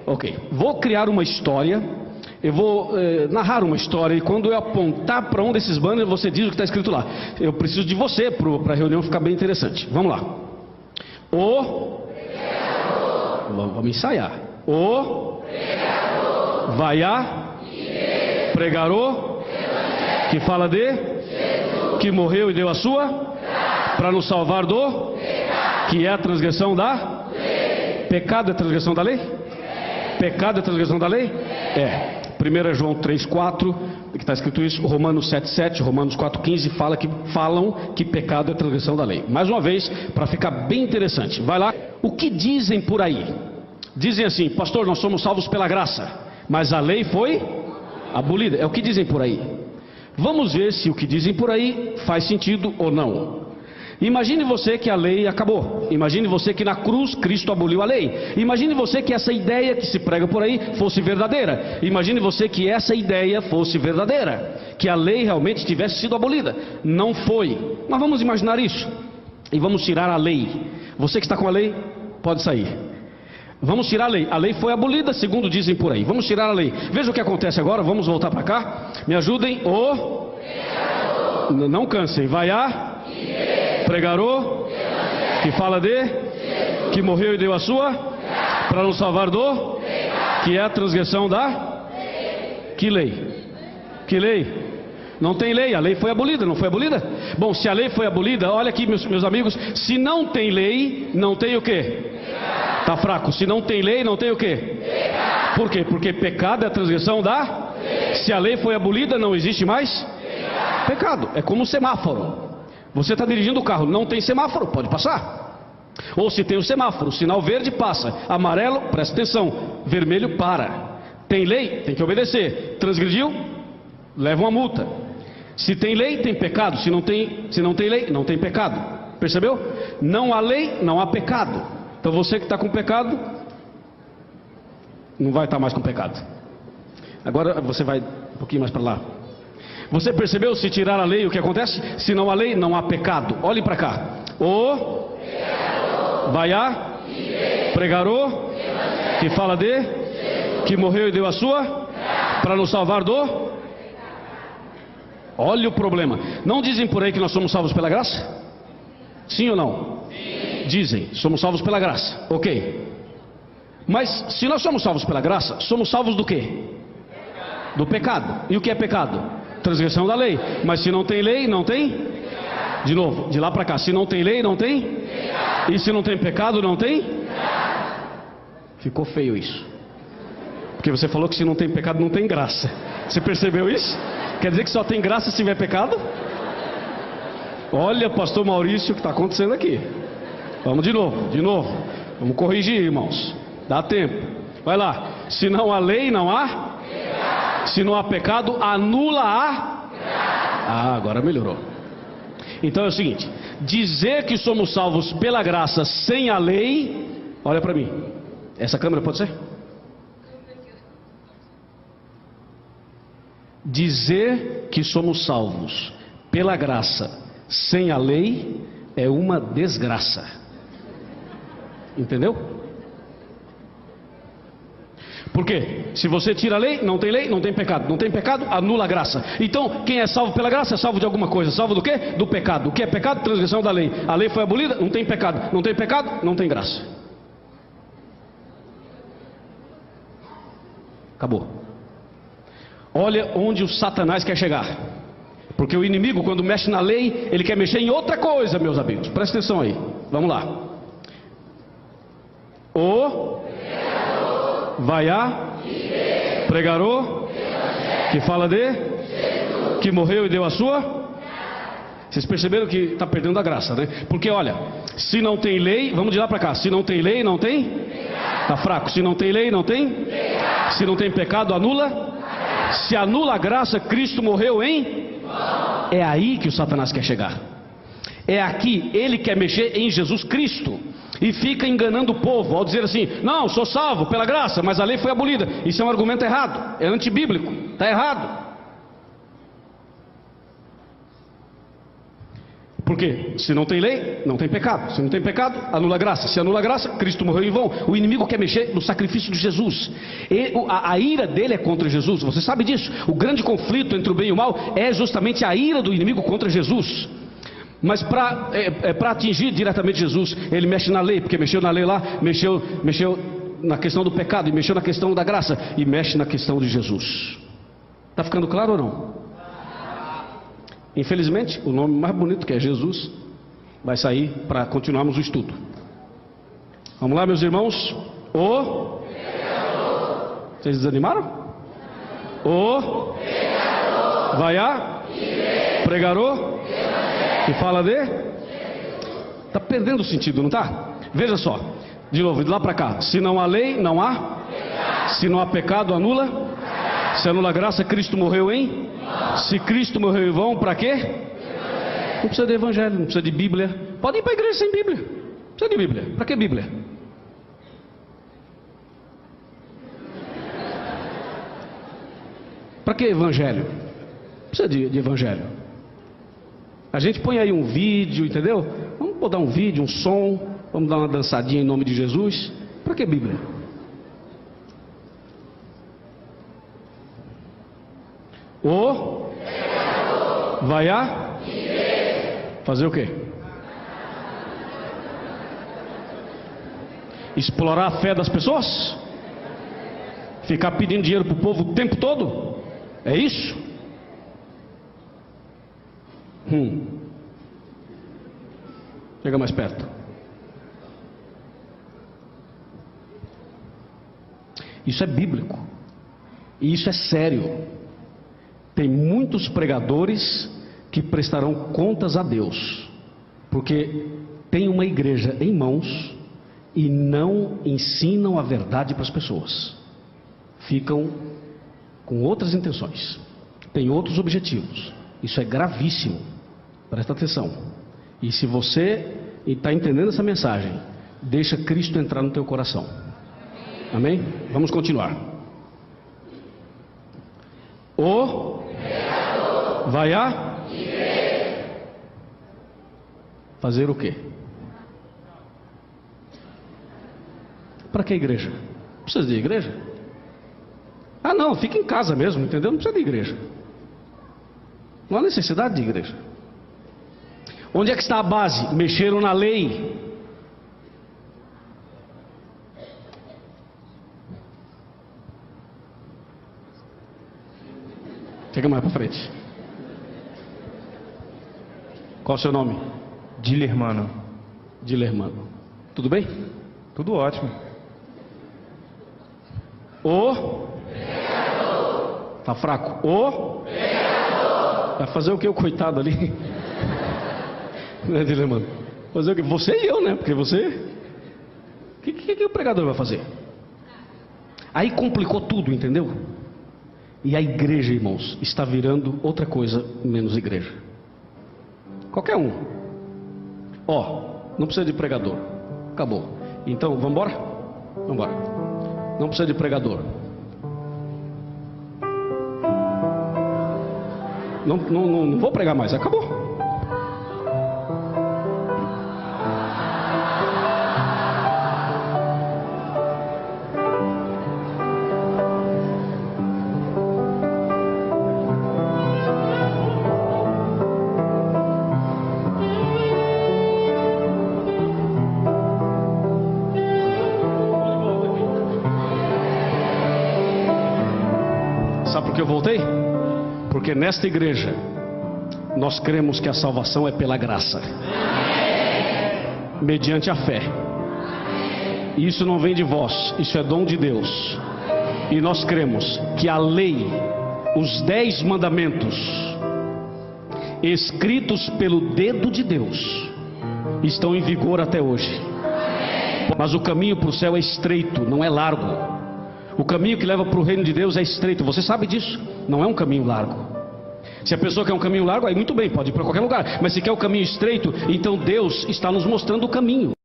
Ok. Vou criar uma história. Eu vou narrar uma história. E quando eu apontar para um desses banners, você diz o que está escrito lá. Eu preciso de você para a reunião ficar bem interessante. Vamos lá. Vamos ensaiar. Vai a pregarou, que fala de, que morreu e deu a sua, para nos salvar do, que é a transgressão da lei. Pecado é transgressão da lei? Pecado é transgressão da lei? É. 1 João 3,4, que está escrito isso, Romanos 7,7, Romanos 4,15, falam que pecado é transgressão da lei. Mais uma vez, para ficar bem interessante, vai lá. O que dizem por aí? Dizem assim: pastor, nós somos salvos pela graça, mas a lei foi abolida. É o que dizem por aí. Vamos ver se o que dizem por aí faz sentido ou não. Imagine você que a lei acabou. Imagine você que na cruz Cristo aboliu a lei. Imagine você que essa ideia que se prega por aí fosse verdadeira. Imagine você que essa ideia fosse verdadeira, que a lei realmente tivesse sido abolida. Não foi. Mas vamos imaginar isso e vamos tirar a lei. Você que está com a lei, pode sair. Vamos tirar a lei. A lei foi abolida, segundo dizem por aí. Vamos tirar a lei. Veja o que acontece agora. Vamos voltar para cá. Me ajudem. Não cansem. Vai a pregarou, que fala de, que morreu e deu a sua, para nos salvar do, que é a transgressão da, que lei? Que lei? Não tem lei, a lei foi abolida, não foi abolida? Bom, se a lei foi abolida, olha aqui meus amigos, se não tem lei, não tem o quê? Está fraco. Se não tem lei, não tem o quê? Por quê? Porque pecado é a transgressão da, se a lei foi abolida, não existe mais pecado. É como um semáforo. Você está dirigindo o carro, não tem semáforo, pode passar. Ou se tem o semáforo, sinal verde, passa. Amarelo, presta atenção. Vermelho, para. Tem lei, tem que obedecer. Transgrediu, leva uma multa. Se tem lei, tem pecado. Se não tem lei, não tem pecado. Percebeu? Não há lei, não há pecado. Então você que está com pecado, não vai estar mais com pecado. Agora você vai um pouquinho mais para lá. Você percebeu? Se tirar a lei, o que acontece? Se não há lei, não há pecado. Olhem para cá. Vai a pregarou, que fala de, que morreu e deu a sua, para nos salvar do. Olha o problema. Não dizem por aí que nós somos salvos pela graça? Sim ou não? Sim. Dizem, somos salvos pela graça. Ok. Mas se nós somos salvos pela graça, somos salvos do quê? Do pecado. E o que é pecado? Transgressão da lei. Mas se não tem lei, não tem? De novo, de lá para cá. Se não tem lei, não tem? E se não tem pecado, não tem? Ficou feio isso. Porque você falou que se não tem pecado, não tem graça. Você percebeu isso? Quer dizer que só tem graça se tiver pecado? Olha, pastor Maurício, o que está acontecendo aqui. Vamos de novo. Vamos corrigir, irmãos. Dá tempo. Vai lá. Se não há lei, não há? Se não há pecado, anula a. Agora melhorou. Então é o seguinte: dizer que somos salvos pela graça sem a lei. Olha para mim. Essa câmera pode ser? Dizer que somos salvos pela graça sem a lei é uma desgraça. Entendeu? Por quê? Se você tira a lei, não tem pecado. Não tem pecado, anula a graça. Então, quem é salvo pela graça é salvo de alguma coisa. Salvo do quê? Do pecado. O que é pecado? Transgressão da lei. A lei foi abolida, não tem pecado. Não tem pecado, não tem graça. Acabou. Olha onde o Satanás quer chegar. Porque o inimigo, quando mexe na lei, ele quer mexer em outra coisa, meus amigos. Presta atenção aí. Vamos lá. Vai a pregarou, que fala de, que morreu e deu a sua. Vocês perceberam que está perdendo a graça, né? Porque olha, se não tem lei, vamos de lá para cá. Se não tem lei, não tem? Está fraco. Se não tem lei, não tem? Se não tem pecado, anula? Se anula a graça, Cristo morreu em? É aí que o Satanás quer chegar. É aqui, ele quer mexer em Jesus Cristo. E fica enganando o povo ao dizer assim: não, sou salvo pela graça, mas a lei foi abolida. Isso é um argumento errado, é antibíblico, está errado. Por quê? Se não tem lei, não tem pecado. Se não tem pecado, anula a graça. Se anula a graça, Cristo morreu em vão. O inimigo quer mexer no sacrifício de Jesus. A ira dele é contra Jesus. Você sabe disso. O grande conflito entre o bem e o mal é justamente a ira do inimigo contra Jesus. Mas para atingir diretamente Jesus, ele mexe na lei, porque mexeu na lei lá, mexeu na questão do pecado, e mexeu na questão da graça, e mexe na questão de Jesus. Está ficando claro ou não? Infelizmente, o nome mais bonito, que é Jesus, vai sair para continuarmos o estudo. Vamos lá, meus irmãos. O pecador. Vocês desanimaram? O pecador. Vai a pregador. Que fala de? Está perdendo o sentido, não está? Veja só, de novo, de lá para cá. Se não há lei, não há pecado. Se não há pecado, anula. Se anula a graça, Cristo morreu em? Se Cristo morreu em vão, para quê? Não precisa de evangelho, não precisa de Bíblia. Pode ir para a igreja sem Bíblia. Não precisa de Bíblia. Para que Bíblia? Para que evangelho? Não precisa de evangelho. A gente põe aí um vídeo, entendeu? Vamos botar um vídeo, um som, vamos dar uma dançadinha em nome de Jesus. Para que Bíblia? O vai a fazer o quê? Explorar a fé das pessoas? Ficar pedindo dinheiro para o povo o tempo todo? É isso? Chega mais perto. Isso é bíblico. E isso é sério. Tem muitos pregadores que prestarão contas a Deus, porque tem uma igreja em mãos e não ensinam a verdade para as pessoas. Ficam com outras intenções, têm outros objetivos. Isso é gravíssimo. Presta atenção. E se você está entendendo essa mensagem, deixa Cristo entrar no teu coração. Amém? Vamos continuar. O vai a fazer o quê? Para que igreja? Precisa de igreja? Ah não, fica em casa mesmo, entendeu? Não precisa de igreja. Não há necessidade de igreja. Onde é que está a base? Mexeram na lei. Chega mais para frente. Qual o seu nome? Dilermano. Dilermano. Tudo bem? Tudo ótimo. O pecador. Tá fraco? O pecador. Vai fazer o que o coitado ali? Né, Dilermano? Fazer o que? Você e eu, né? Porque você... O que o pregador vai fazer? Aí complicou tudo, entendeu? E a igreja, irmãos, está virando outra coisa menos igreja. Qualquer um. Não precisa de pregador. Acabou. Então, vamos embora? Vamos embora. Não precisa de pregador. Não vou pregar mais. Acabou. Sabe por que eu voltei? Porque nesta igreja nós cremos que a salvação é pela graça, mediante a fé. Isso não vem de vós, isso é dom de Deus. E nós cremos que a lei, os 10 mandamentos, escritos pelo dedo de Deus, estão em vigor até hoje. Mas o caminho para o céu é estreito, não é largo. O caminho que leva para o reino de Deus é estreito. Você sabe disso? Não é um caminho largo. Se a pessoa quer um caminho largo, aí muito bem, pode ir para qualquer lugar. Mas se quer o caminho estreito, então Deus está nos mostrando o caminho.